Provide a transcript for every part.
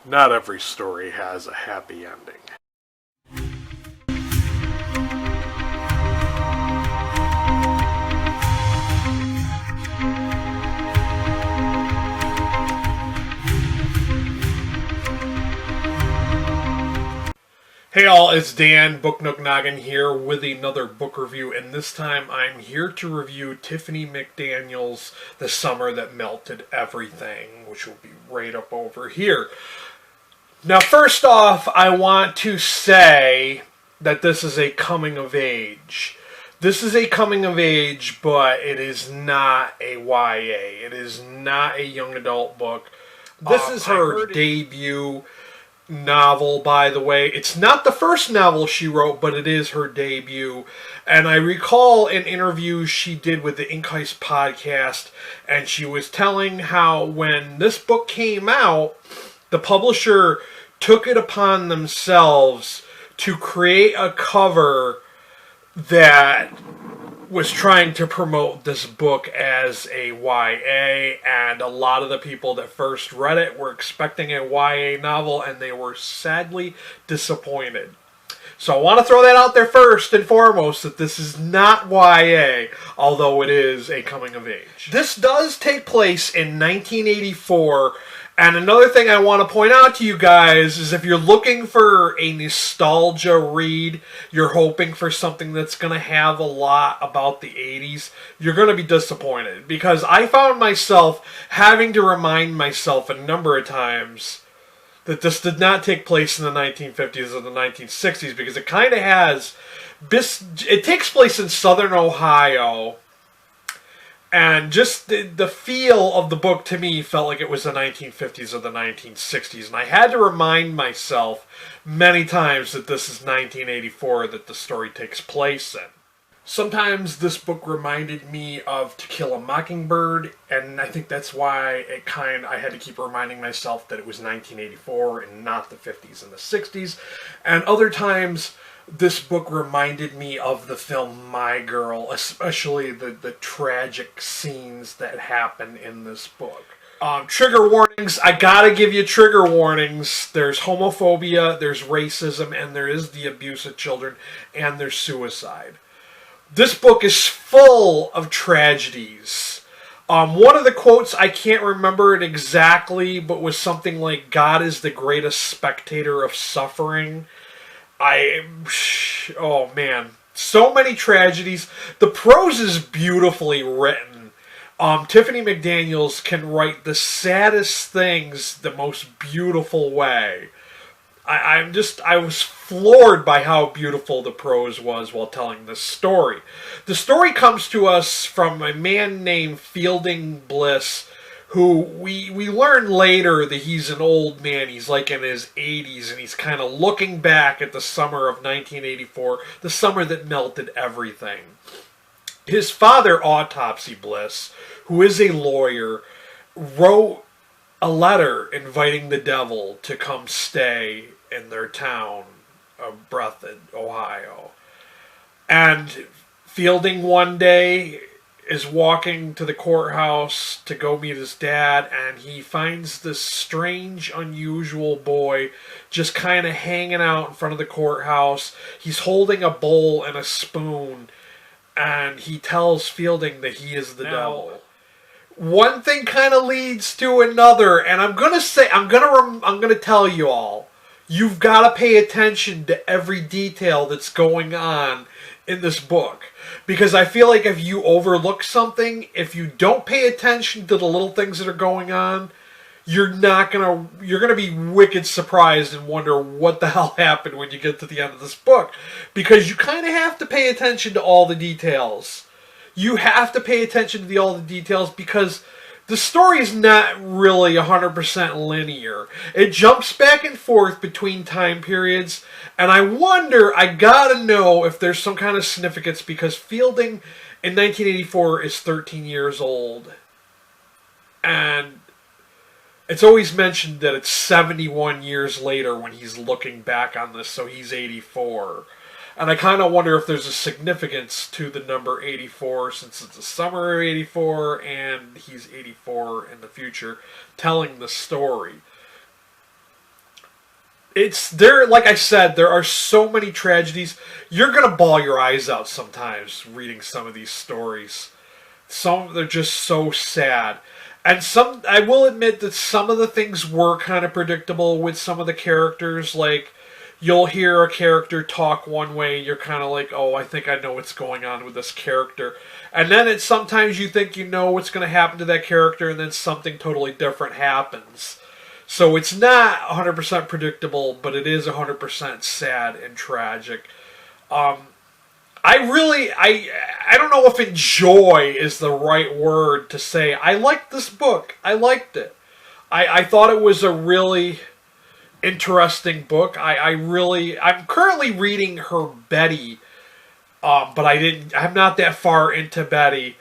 Not every story has a happy ending. Hey all, it's Dan, Book Nook Noggin here with another book review, and this time I'm here to review Tiffany McDaniel's The Summer That Melted Everything, which will be right up over here. Now, first off, I want to say that this is a coming of age. This is a coming of age, but it is not a YA. It is not a young adult book. This is her debut novel, by the way. It's not the first novel she wrote, but it is her debut. And I recall an interview she did with the Ink Heist podcast, and she was telling how when this book came out, the publisher took it upon themselves to create a cover that was trying to promote this book as a YA, and a lot of the people that first read it were expecting a YA novel, and they were sadly disappointed. So I want to throw that out there first and foremost, that this is not YA, although it is a coming of age. This does take place in 1984, and another thing I want to point out to you guys is if you're looking for a nostalgia read, you're hoping for something that's going to have a lot about the 80s, you're going to be disappointed. Because I found myself having to remind myself a number of times that this did not take place in the 1950s or the 1960s, because it kind of has... It takes place in southern Ohio. And just the feel of the book to me felt like it was the 1950s or the 1960s. And I had to remind myself many times that this is 1984 that the story takes place in. Sometimes this book reminded me of To Kill a Mockingbird, and I think that's why I had to keep reminding myself that it was 1984 and not the 50s and the 60s. And other times, this book reminded me of the film My Girl, especially the tragic scenes that happen in this book. Trigger warnings. I gotta give you trigger warnings. There's homophobia, there's racism, and there is the abuse of children, and there's suicide. This book is full of tragedies. One of the quotes, I can't remember it exactly, but was something like, "God is the greatest spectator of suffering." Oh man, so many tragedies. The prose is beautifully written. Tiffany McDaniel can write the saddest things the most beautiful way. I was floored by how beautiful the prose was while telling this story. The story comes to us from a man named Fielding Bliss, who we learn later that he's an old man. He's like in his 80s, and he's kind of looking back at the summer of 1984, the summer that melted everything. His father, Autopsy Bliss, who is a lawyer, wrote a letter inviting the devil to come stay in their town of Breathitt, Ohio. And Fielding one day is walking to the courthouse to go meet his dad, and he finds this strange, unusual boy just kind of hanging out in front of the courthouse. He's holding a bowl and a spoon, and he tells Fielding that he is the devil. One thing kind of leads to another, and I'm gonna tell you all, you've got to pay attention to every detail that's going on in this book. Because I feel like if you overlook something, if you don't pay attention to the little things that are going on, you're gonna be wicked surprised and wonder what the hell happened when you get to the end of this book. Because you kind of have to pay attention to all the details. You have to pay attention to all the details because the story is not really 100% linear. It jumps back and forth between time periods, and I gotta know if there's some kind of significance, because Fielding in 1984 is 13 years old. And it's always mentioned that it's 71 years later when he's looking back on this, so he's 84. And I kind of wonder if there's a significance to the number 84, since it's the summer of 84 and he's 84 in the future telling the story. It's there, like I said, there are so many tragedies. You're gonna bawl your eyes out sometimes reading some of these stories. Some they're just so sad. And some I will admit that some of the things were kind of predictable with some of the characters. Like you'll hear a character talk one way, you're kind of like, oh, I think I know what's going on with this character. And then it's sometimes you think you know what's going to happen to that character, and then something totally different happens. So it's not 100% predictable, but it is 100% sad and tragic. I don't know if enjoy is the right word to say. I liked this book. I liked it. I thought it was a really interesting book. I'm currently reading her Betty, but I'm not that far into Betty.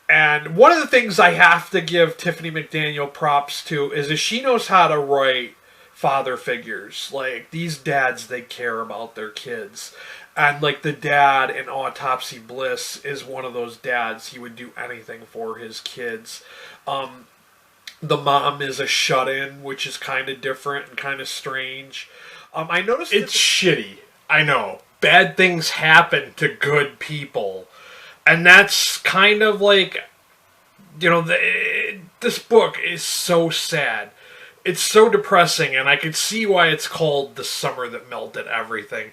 And one of the things I have to give Tiffany McDaniel props to is that she knows how to write father figures. Like, these dads, they care about their kids. And, like, the dad in Autopsy Bliss is one of those dads. He would do anything for his kids. The mom is a shut-in, which is kind of different and kind of strange. I noticed it's shitty. I know. Bad things happen to good people. And that's kind of like, this book is so sad. It's so depressing, and I can see why it's called The Summer That Melted Everything.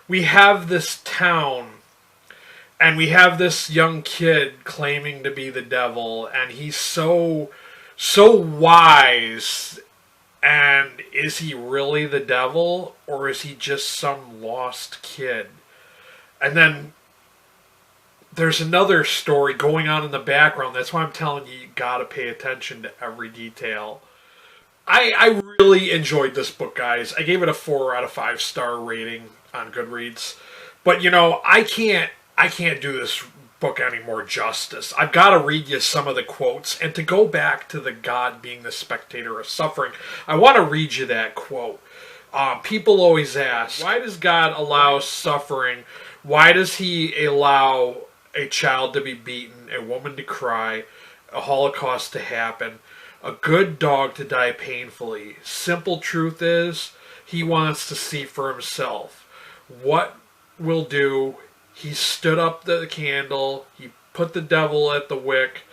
We have this town, and we have this young kid claiming to be the devil, and he's so wise. And is he really the devil, or is he just some lost kid? And then there's another story going on in the background. That's why I'm telling you, you gotta pay attention to every detail. I really enjoyed this book, guys. I gave it a 4 out of 5 star rating on Goodreads. But I can't do this book any more justice. I've got to read you some of the quotes, and to go back to the God being the spectator of suffering, I want to read you that quote. People always ask, why does God allow suffering? Why does he allow a child to be beaten, a woman to cry, a Holocaust to happen, a good dog to die painfully? Simple truth is, he wants to see for himself. What will do? He stood up the candle, he put the devil at the wick,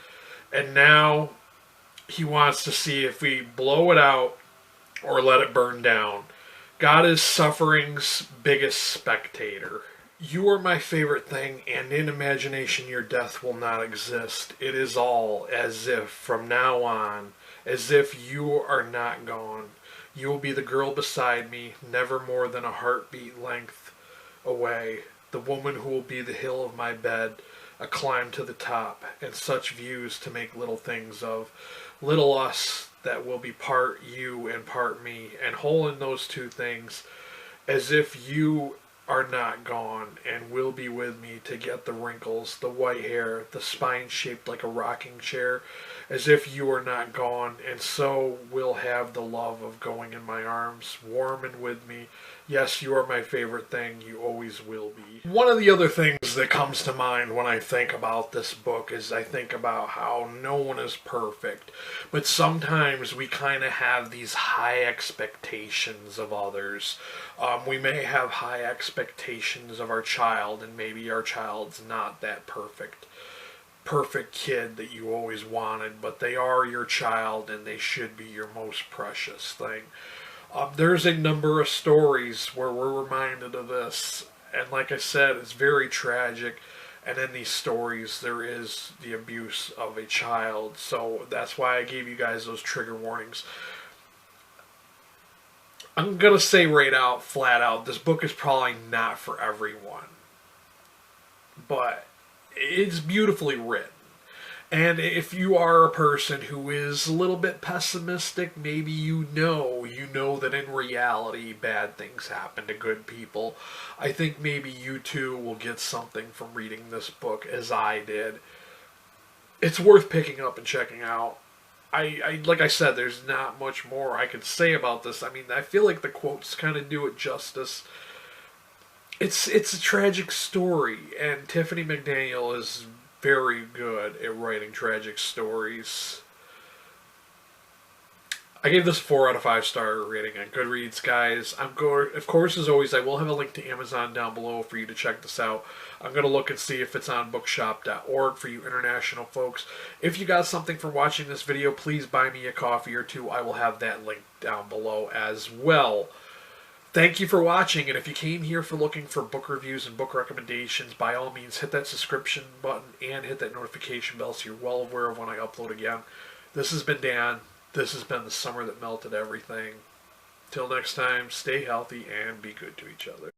and now he wants to see if we blow it out or let it burn down. God is suffering's biggest spectator. You are my favorite thing, and in imagination your death will not exist. It is all as if, from now on, as if you are not gone. You will be the girl beside me, never more than a heartbeat length away. The woman who will be the hill of my bed, a climb to the top, and such views to make little things of. Little us that will be part you and part me, and whole in those two things, as if you are not gone, and will be with me to get the wrinkles, the white hair, the spine shaped like a rocking chair, as if you are not gone, and so will have the love of going in my arms, warm and with me. Yes, you are my favorite thing, you always will be. One of the other things that comes to mind when I think about this book is I think about how no one is perfect, but sometimes we kind of have these high expectations of others. We may have high expectations of our child, and maybe our child's not that perfect kid that you always wanted, but they are your child and they should be your most precious thing. There's a number of stories where we're reminded of this, and like I said, it's very tragic, and in these stories there is the abuse of a child, so that's why I gave you guys those trigger warnings. I'm gonna say right out, flat out, this book is probably not for everyone, but it's beautifully written. And if you are a person who is a little bit pessimistic, maybe you know that in reality bad things happen to good people. I think maybe you too will get something from reading this book as I did. It's worth picking up and checking out. I like I said, there's not much more I could say about this. I mean, I feel like the quotes kind of do it justice. It's a tragic story, and Tiffany McDaniel is very good at writing tragic stories. I gave this a 4 out of 5 star rating on Goodreads, guys. Of course, as always, I will have a link to Amazon down below for you to check this out. I'm going to look and see if it's on bookshop.org for you international folks. If you got something from watching this video, please buy me a coffee or two. I will have that link down below as well. Thank you for watching, and if you came here for looking for book reviews and book recommendations, by all means hit that subscription button and hit that notification bell so you're well aware of when I upload again. This has been Dan. This has been the summer that melted everything. Till next time, stay healthy and be good to each other.